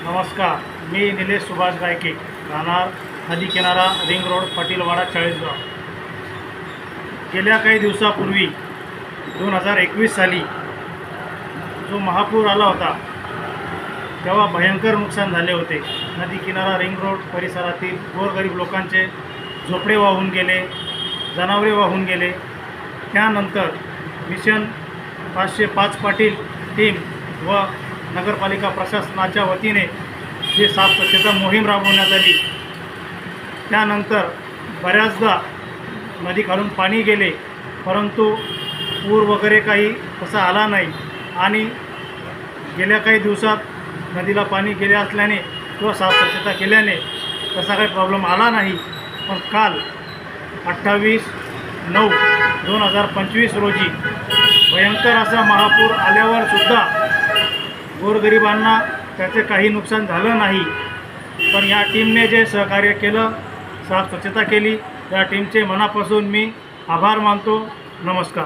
नमस्कार, मी निलेश सुभाष गायके, राहणार नदी किनारा, रिंग रोड, पाटीलवाडा, चाळीसगाव. गेल्या काही दिवसापूर्वी 2021 साली जो महापूर आला होता तेव्हा भयंकर नुकसान झाले होते. नदी किनारा, रिंग रोड परिसरातील गोरगरीब लोकांचे झोपडे वाहून गेले, जनावरे वाहून गेले. त्यानंतर मिशन 505 पाटील टीम व नगरपालिका प्रशासनाच्या वतीने जे साफ स्वच्छता मोहीम राबवण्यात आली. त्यानंतर बऱ्याचदा नदीखालून पाणी गेले, परंतु पूर वगैरे काही तसा आला नाही. आणि गेल्या काही दिवसात नदीला पाणी गेले असल्याने किंवा साफ स्वच्छता केल्याने तसा काही प्रॉब्लेम आला नाही. पण काल 28/9/2025 रोजी भयंकर असा महापूर आल्यावर सुद्धा गोरगरिबांना त्याचे काही नुकसान झालं नाही. पण या टीमने जे सहकार्य केलं, साफ स्वच्छता केली, त्या टीमचे मनापासून मी आभार मानतो. नमस्कार.